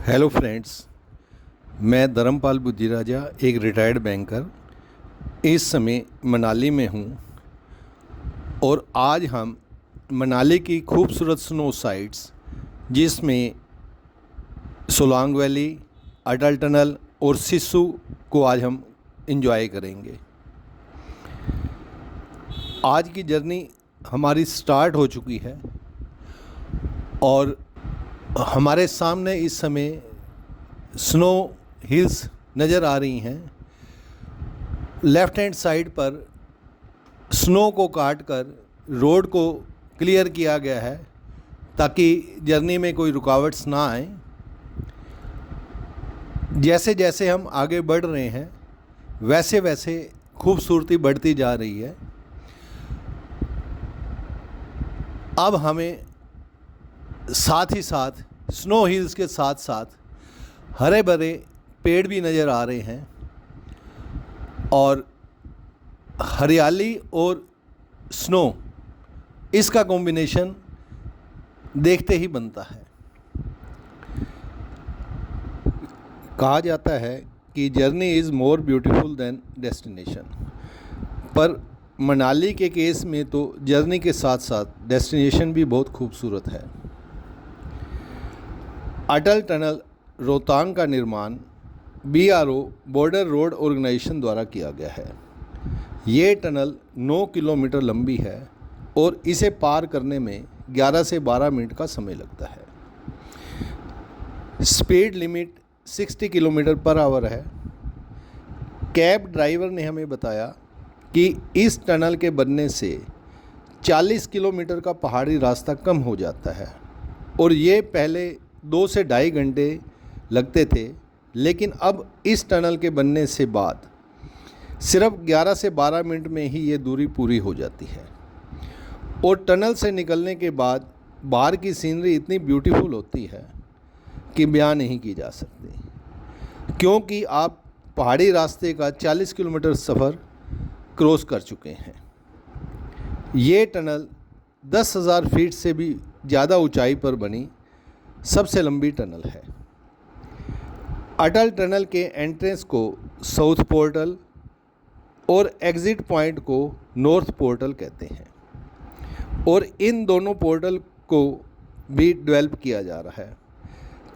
Hello friends, मैं धर्मपाल बुद्धिराजा, एक retired banker, इस समय मनाली में हूँ और आज हम मनाली की खूबसूरत स्नो साइट्स जिसमें सोलांग वैली, अटल टनल और सिस्सू को आज हम एंजॉय करेंगे। आज की जर्नी हमारी स्टार्ट हो चुकी है और हमारे सामने इस समय स्नो हिल्स नज़र आ रही हैं। लेफ़्ट हैंड साइड पर स्नो को काट कर रोड को क्लियर किया गया है ताकि जर्नी में कोई रुकावट्स ना आए। जैसे जैसे हम आगे बढ़ रहे हैं वैसे वैसे खूबसूरती बढ़ती जा रही है। अब हमें साथ ही साथ स्नो हिल्स के साथ साथ हरे भरे पेड़ भी नज़र आ रहे हैं और हरियाली और स्नो इसका कॉम्बिनेशन देखते ही बनता है। कहा जाता है कि journey is more beautiful then destination, पर मनाली के केस में तो जर्नी के साथ साथ डेस्टिनेशन भी बहुत खूबसूरत है। अटल टनल रोहतांग का निर्माण BRO बॉर्डर रोड ऑर्गेनाइजेशन द्वारा किया गया है। ये टनल 9 किलोमीटर लंबी है और इसे पार करने में 11 से 12 मिनट का समय लगता है। Speed limit 60 kilometre per hour है। कैब ड्राइवर ने हमें बताया कि इस टनल के बनने से 40 किलोमीटर का पहाड़ी रास्ता कम हो जाता है और ये पहले 2 से ढाई घंटे लगते थे, लेकिन अब इस टनल के बनने से बाद सिर्फ 11 से 12 मिनट में ही ये दूरी पूरी हो जाती है। और टनल से निकलने के बाद बाहर की सीनरी इतनी ब्यूटीफुल होती है कि बयान नहीं की जा सकती, क्योंकि आप पहाड़ी रास्ते का 40 किलोमीटर सफ़र क्रॉस कर चुके हैं। ये टनल 10,000 फीट से भी ज़्यादा ऊंचाई पर बनी सबसे लंबी टनल है। अटल टनल के एंट्रेंस को साउथ पोर्टल और एग्ज़िट पॉइंट को नॉर्थ पोर्टल कहते हैं और इन दोनों पोर्टल को भी डेवलप किया जा रहा है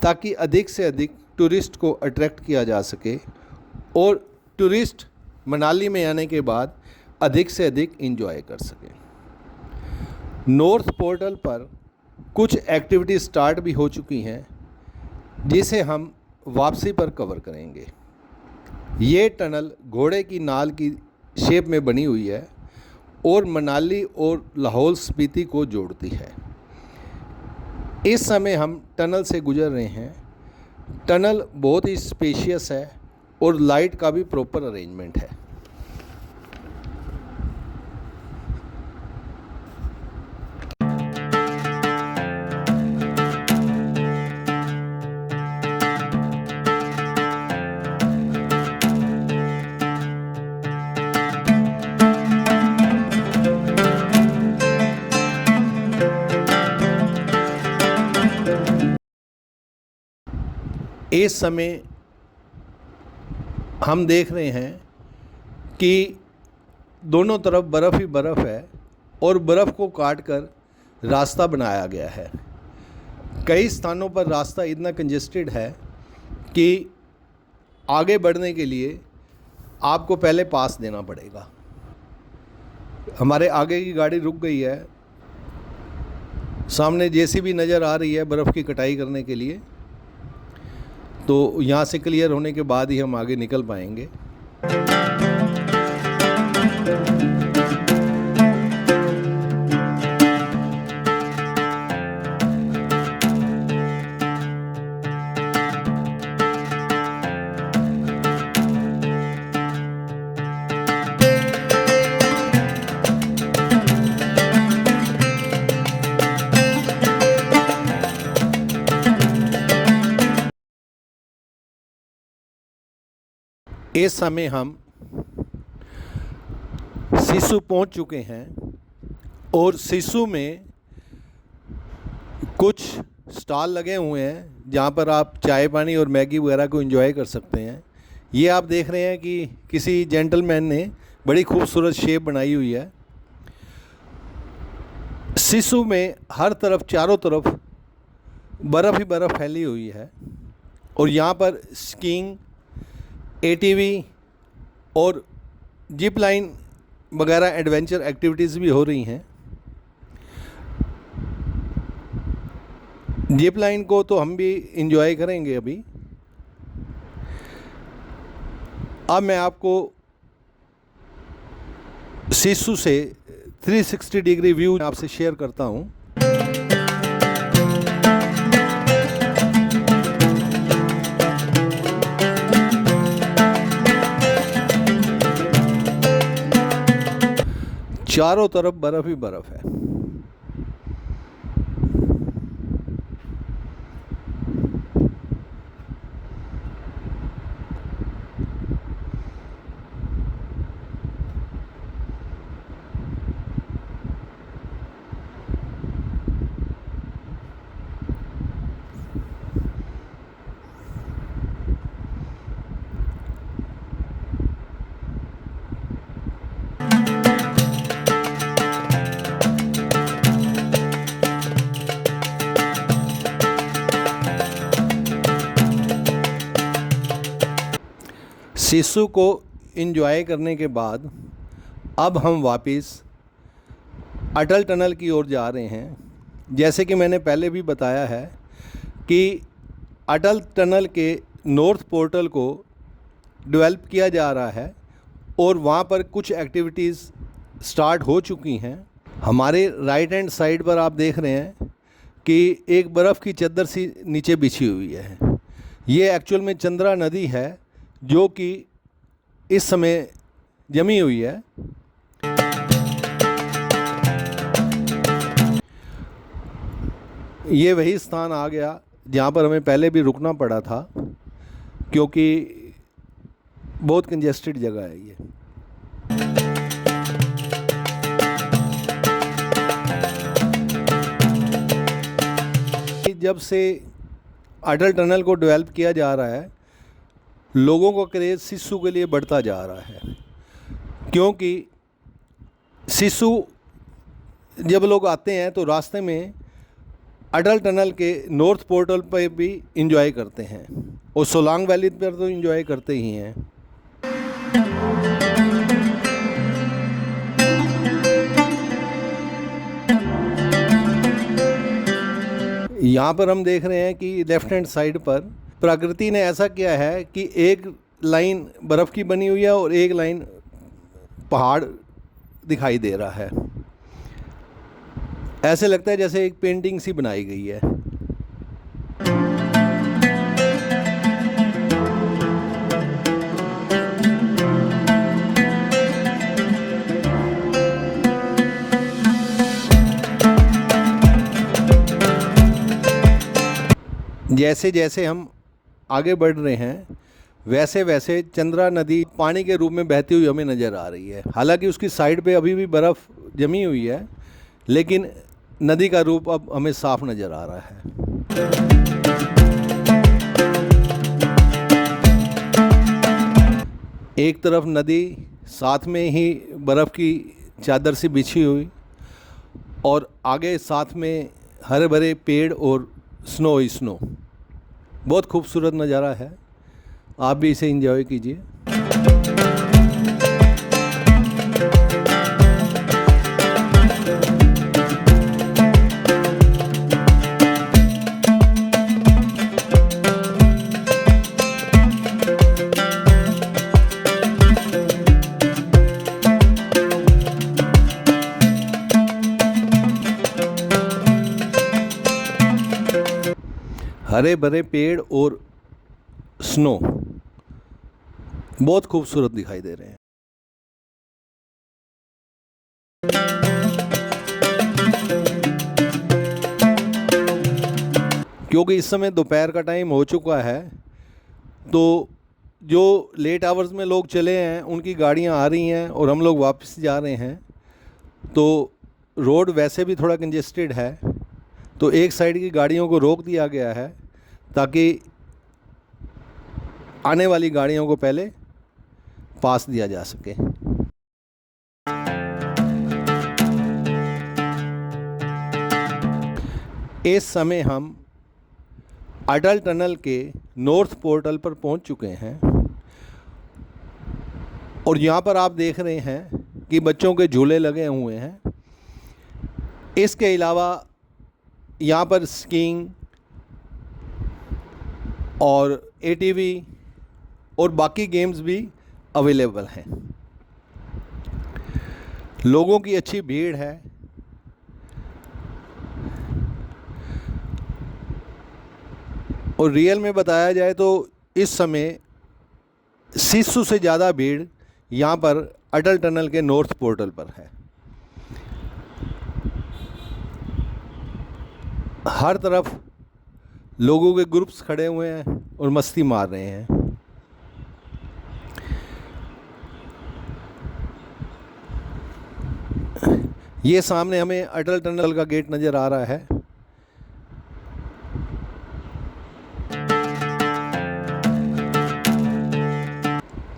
ताकि अधिक से अधिक टूरिस्ट को अट्रैक्ट किया जा सके और टूरिस्ट मनाली में आने के बाद अधिक से अधिक एंजॉय कर सके। नॉर्थ पोर्टल पर कुछ एक्टिविटी स्टार्ट भी हो चुकी हैं जिसे हम वापसी पर कवर करेंगे। ये टनल घोड़े की नाल की शेप में बनी हुई है और मनाली और लाहौल स्पीति को जोड़ती है। इस समय हम टनल से गुजर रहे हैं। टनल बहुत ही स्पेशियस है और लाइट का भी प्रॉपर अरेंजमेंट है। इस समय हम देख रहे हैं कि दोनों तरफ बर्फ़ ही बर्फ़ है और बर्फ़ को काट कर रास्ता बनाया गया है। कई स्थानों पर रास्ता इतना कंजेस्टेड है कि आगे बढ़ने के लिए आपको पहले पास देना पड़ेगा। हमारे आगे की गाड़ी रुक गई है। सामने JCB नज़र आ रही है बर्फ़ की कटाई करने के लिए, तो यहाँ से क्लियर होने के बाद ही हम आगे निकल पाएंगे। इस समय हम सिस्सू पहुंच चुके हैं और सिस्सू में कुछ स्टॉल लगे हुए हैं जहाँ पर आप चाय पानी और मैगी वगैरह को एंजॉय कर सकते हैं। ये आप देख रहे हैं कि किसी जेंटलमैन ने बड़ी खूबसूरत शेप बनाई हुई है। सिसु में हर तरफ चारों तरफ बर्फ़ ही बर्फ़ फैली हुई है और यहाँ पर स्कीइंग, एटीवी और जिप लाइन वगैरह एडवेंचर एक्टिविटीज़ भी हो रही हैं। जिप लाइन को तो हम भी इंजॉय करेंगे अभी। अब मैं आपको सिसु से 360 डिग्री व्यू आपसे शेयर करता हूँ। चारों तरफ बर्फ़ ही बर्फ़ है। सिसु को एंजॉय करने के बाद अब हम वापस अटल टनल की ओर जा रहे हैं। जैसे कि मैंने पहले भी बताया है कि अटल टनल के नॉर्थ पोर्टल को डेवलप किया जा रहा है और वहाँ पर कुछ एक्टिविटीज़ स्टार्ट हो चुकी हैं। हमारे राइट हैंड साइड पर आप देख रहे हैं कि एक बर्फ़ की चद्दर सी नीचे बिछी हुई है। ये एक्चुअल में चंद्रा नदी है जो कि इस समय जमी हुई है। ये वही स्थान आ गया जहाँ पर हमें पहले भी रुकना पड़ा था क्योंकि बहुत कंजेस्टेड जगह है ये। जब से अटल टनल को डेवलप किया जा रहा है, लोगों का क्रेज़ सिसु के लिए बढ़ता जा रहा है क्योंकि सिसु जब लोग आते हैं तो रास्ते में अटल टनल के नॉर्थ पोर्टल पर भी इंजॉय करते हैं और सोलांग वैली पर तो इंजॉय करते ही हैं। यहाँ पर हम देख रहे हैं कि लेफ़्ट हैंड साइड पर प्रकृति ने ऐसा किया है कि एक लाइन बर्फ़ की बनी हुई है और एक लाइन पहाड़ दिखाई दे रहा है। ऐसे लगता है जैसे एक पेंटिंग सी बनाई गई है। जैसे जैसे हम आगे बढ़ रहे हैं वैसे वैसे चंद्रा नदी पानी के रूप में बहती हुई हमें नज़र आ रही है। हालांकि उसकी साइड पे अभी भी बर्फ़ जमी हुई है लेकिन नदी का रूप अब हमें साफ नज़र आ रहा है। एक तरफ नदी, साथ में ही बर्फ़ की चादर से बिछी हुई और आगे साथ में हरे भरे पेड़ और स्नो ही स्नो। बहुत खूबसूरत नज़ारा है, आप भी इसे एंजॉय कीजिए। हरे भरे पेड़ और स्नो बहुत खूबसूरत दिखाई दे रहे हैं। क्योंकि इस समय दोपहर का टाइम हो चुका है तो जो लेट आवर्स में लोग चले हैं उनकी गाड़ियां आ रही हैं और हम लोग वापस जा रहे हैं। तो रोड वैसे भी थोड़ा कंजेस्टेड है तो एक साइड की गाड़ियों को रोक दिया गया है ताकि आने वाली गाड़ियों को पहले पास दिया जा सके। इस समय हम अटल टनल के नॉर्थ पोर्टल पर पहुंच चुके हैं और यहाँ पर आप देख रहे हैं कि बच्चों के झूले लगे हुए हैं। इसके अलावा यहाँ पर स्कीइंग और एटीवी और बाकी गेम्स भी अवेलेबल हैं। लोगों की अच्छी भीड़ है। और रियल में बताया जाए तो इस समय 600 से ज़्यादा भीड़ यहाँ पर अटल टनल के नॉर्थ पोर्टल पर है। हर तरफ लोगों के ग्रुप्स खड़े हुए हैं और मस्ती मार रहे हैं। ये सामने हमें अटल टनल का गेट नज़र आ रहा है।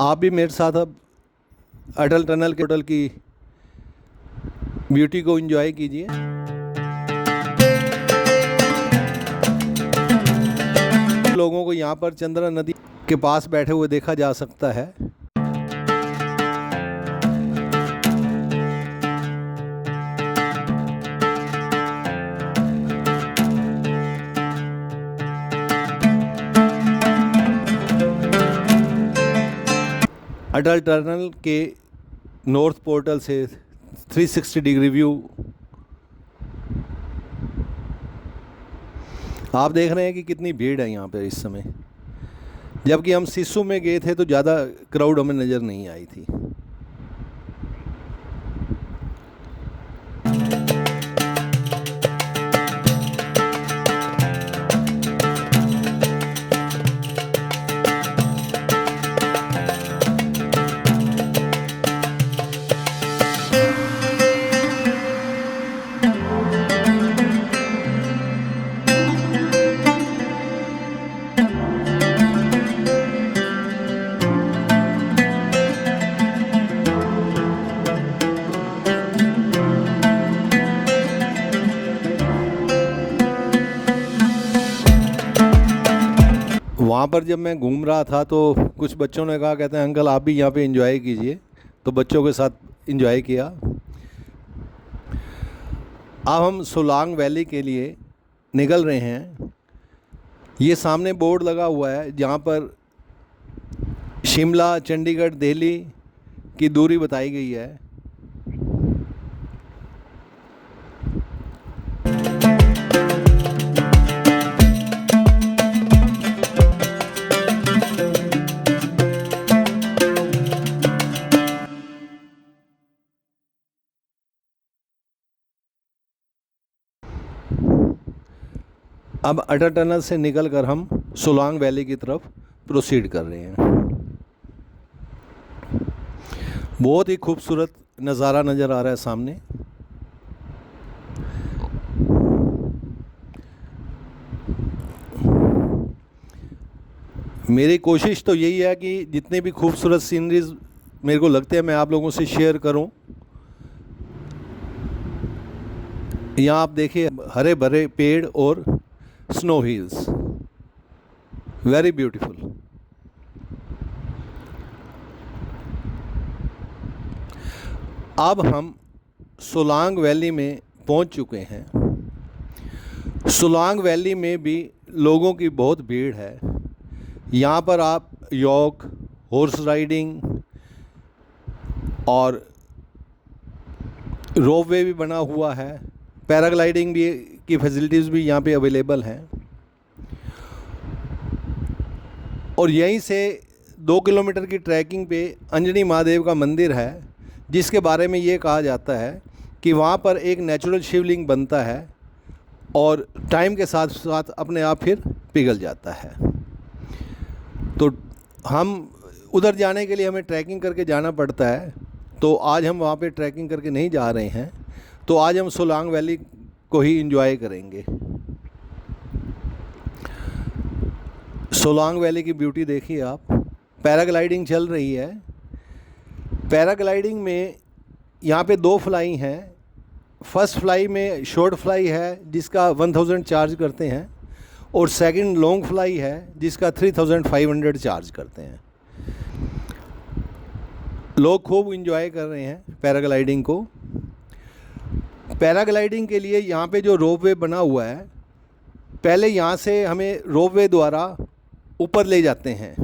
आप भी मेरे साथ अब अटल टनल के पोर्टल की ब्यूटी को एंजॉय कीजिए। लोगों को यहाँ पर चंद्रा नदी के पास बैठे हुए देखा जा सकता है। अटल टनल के नॉर्थ पोर्टल से 360 डिग्री व्यू आप देख रहे हैं कि कितनी भीड़ है यहाँ पे इस समय। जबकि हम सिसु में गए थे तो ज़्यादा क्राउड हमें नज़र नहीं आई थी। वहाँ पर जब मैं घूम रहा था तो कुछ बच्चों ने कहा, कहते हैं अंकल आप भी यहाँ पे एंजॉय कीजिए। तो बच्चों के साथ एंजॉय किया। अब हम सोलांग वैली के लिए निकल रहे हैं। ये सामने बोर्ड लगा हुआ है जहाँ पर शिमला, चंडीगढ़, दिल्ली की दूरी बताई गई है। अब अटल टनल से निकलकर हम सोलांग वैली की तरफ प्रोसीड कर रहे हैं। बहुत ही खूबसूरत नज़ारा नज़र आ रहा है सामने। मेरी कोशिश तो यही है कि जितने भी खूबसूरत सीनरीज मेरे को लगते हैं मैं आप लोगों से शेयर करूं। यहाँ आप देखिए हरे भरे पेड़ और स्नो हिल्स, वेरी ब्यूटीफुल। अब हम सोलांग वैली में पहुंच चुके हैं। सोलांग वैली में भी लोगों की बहुत भीड़ है। यहाँ पर आप यॉक, हॉर्स राइडिंग और रोपवे भी बना हुआ है, पैराग्लाइडिंग भी की फैसिलिटीज़ भी यहाँ पे अवेलेबल हैं। और यहीं से 2 किलोमीटर की ट्रैकिंग पे अंजनी महादेव का मंदिर है, जिसके बारे में ये कहा जाता है कि वहाँ पर एक नेचुरल शिवलिंग बनता है और टाइम के साथ साथ अपने आप फिर पिघल जाता है। तो हम उधर जाने के लिए हमें ट्रैकिंग करके जाना पड़ता है। तो आज हम वहाँ पे ट्रैकिंग करके नहीं जा रहे हैं। तो आज हम सोलांग वैली को ही एंजॉय करेंगे। सोलांग वैली की ब्यूटी देखिए आप। पैराग्लाइडिंग चल रही है। पैराग्लाइडिंग में यहाँ पे 2 फ्लाई हैं। फर्स्ट फ्लाई में शॉर्ट फ्लाई है जिसका 1000 चार्ज करते हैं, और सेकंड लॉन्ग फ्लाई है जिसका 3500 चार्ज करते हैं। लोग खूब इंजॉय कर रहे हैं पैराग्लाइडिंग को। पैराग्लाइडिंग के लिए यहाँ पे जो रोपवे बना हुआ है, पहले यहाँ से हमें रोपवे द्वारा ऊपर ले जाते हैं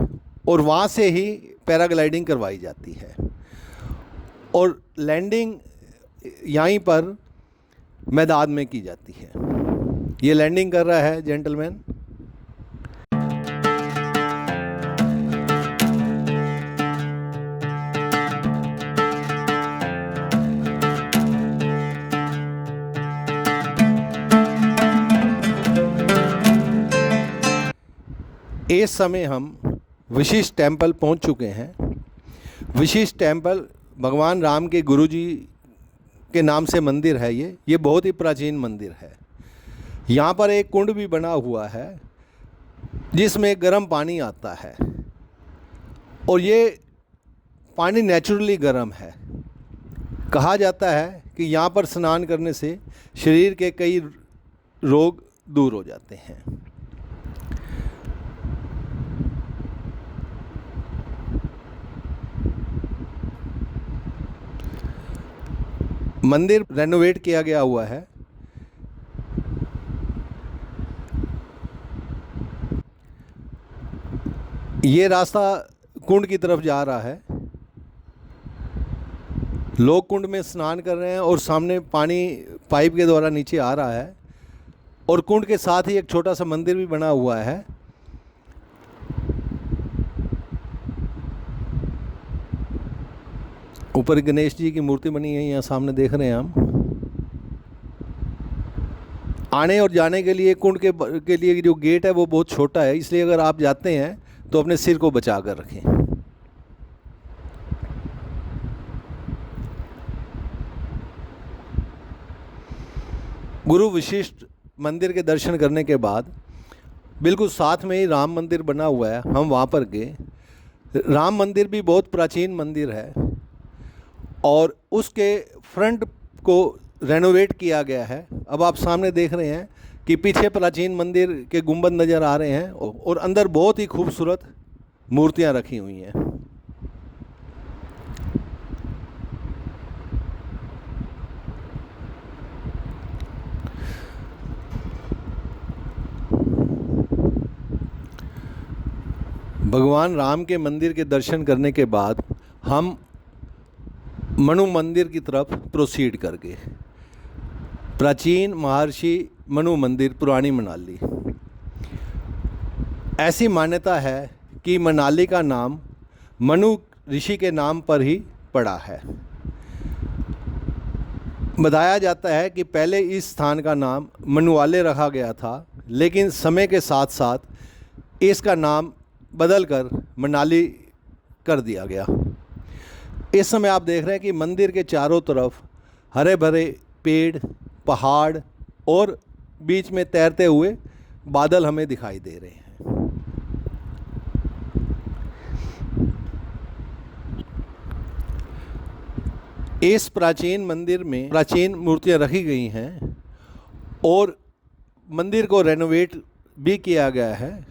और वहाँ से ही पैराग्लाइडिंग करवाई जाती है, और लैंडिंग यहीं पर मैदान में की जाती है। ये लैंडिंग कर रहा है जेंटलमैन। इस समय हम वशिष्ठ टेम्पल पहुंच चुके हैं। वशिष्ठ टेम्पल भगवान राम के गुरुजी के नाम से मंदिर है। ये बहुत ही प्राचीन मंदिर है। यहाँ पर एक कुंड भी बना हुआ है जिसमें गर्म पानी आता है, और ये पानी नेचुरली गर्म है। कहा जाता है कि यहाँ पर स्नान करने से शरीर के कई रोग दूर हो जाते हैं। मंदिर रेनोवेट किया गया हुआ है। ये रास्ता कुंड की तरफ जा रहा है। लोग कुंड में स्नान कर रहे हैं और सामने पानी पाइप के द्वारा नीचे आ रहा है, और कुंड के साथ ही एक छोटा सा मंदिर भी बना हुआ है। ऊपर गणेश जी की मूर्ति बनी है, यहाँ सामने देख रहे हैं हम। आने और जाने के लिए कुंड के लिए जो गेट है वो बहुत छोटा है, इसलिए अगर आप जाते हैं तो अपने सिर को बचा कर रखें। गुरु वशिष्ठ मंदिर के दर्शन करने के बाद बिल्कुल साथ में ही राम मंदिर बना हुआ है, हम वहाँ पर गए। राम मंदिर भी बहुत प्राचीन मंदिर है, और उसके फ्रंट को रेनोवेट किया गया है। अब आप सामने देख रहे हैं कि पीछे प्राचीन मंदिर के गुंबद नज़र आ रहे हैं, और अंदर बहुत ही खूबसूरत मूर्तियां रखी हुई हैं। भगवान राम के मंदिर के दर्शन करने के बाद हम मनु मंदिर की तरफ प्रोसीड कर गए। प्राचीन महर्षि मनु मंदिर, पुरानी मनाली। ऐसी मान्यता है कि मनाली का नाम मनु ऋषि के नाम पर ही पड़ा है। बताया जाता है कि पहले इस स्थान का नाम मनुवाले रखा गया था, लेकिन समय के साथ साथ इसका नाम बदलकर मनाली कर दिया गया। इस समय आप देख रहे हैं कि मंदिर के चारों तरफ हरे भरे पेड़, पहाड़ और बीच में तैरते हुए बादल हमें दिखाई दे रहे हैं। इस प्राचीन मंदिर में प्राचीन मूर्तियां रखी गई हैं, और मंदिर को रेनोवेट भी किया गया है।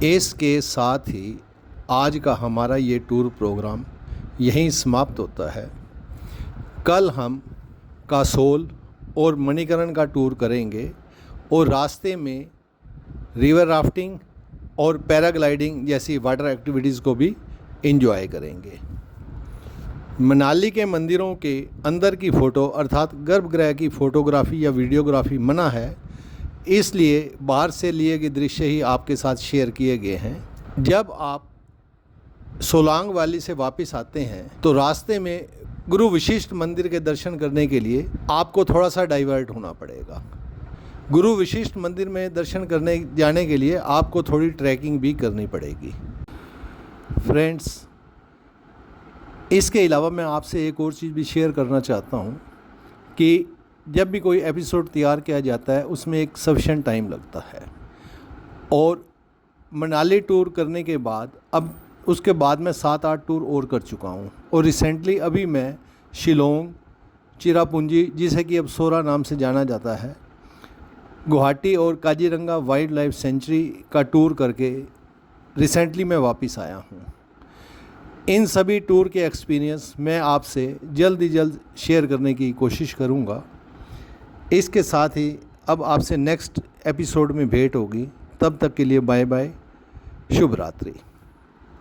इसके साथ ही आज का हमारा ये टूर प्रोग्राम यहीं समाप्त होता है। कल हम कासोल और मणिकरण का टूर करेंगे, और रास्ते में रिवर राफ्टिंग और पैराग्लाइडिंग जैसी वाटर एक्टिविटीज़ को भी एंजॉय करेंगे। मनाली के मंदिरों के अंदर की फ़ोटो अर्थात गर्भगृह की फ़ोटोग्राफ़ी या वीडियोग्राफी मना है, इसलिए बाहर से लिए गए दृश्य ही आपके साथ शेयर किए गए हैं। जब आप सोलांग वैली से वापस आते हैं तो रास्ते में गुरु वशिष्ठ मंदिर के दर्शन करने के लिए आपको थोड़ा सा डाइवर्ट होना पड़ेगा। गुरु वशिष्ठ मंदिर में दर्शन करने जाने के लिए आपको थोड़ी ट्रैकिंग भी करनी पड़ेगी। फ्रेंड्स, इसके अलावा मैं आपसे एक और चीज़ भी शेयर करना चाहता हूँ कि जब भी कोई एपिसोड तैयार किया जाता है उसमें एक सफिशेंट टाइम लगता है, और मनाली टूर करने के बाद अब उसके बाद मैं 7-8 टूर और कर चुका हूँ, और रिसेंटली अभी मैं शिलोंग, चिरापुंजी जिसे कि अब सोरा नाम से जाना जाता है, गुवाहाटी और काजीरंगा वाइल्ड लाइफ सेंचुरी का टूर करके रिसेंटली मैं वापस आया हूँ। इन सभी टूर के एक्सपीरियंस मैं आपसे जल्द ही जल्द शेयर करने की कोशिश करूँगा। इसके साथ ही अब आपसे नेक्स्ट एपिसोड में भेंट होगी। तब तक के लिए बाय बाय, शुभ रात्रि।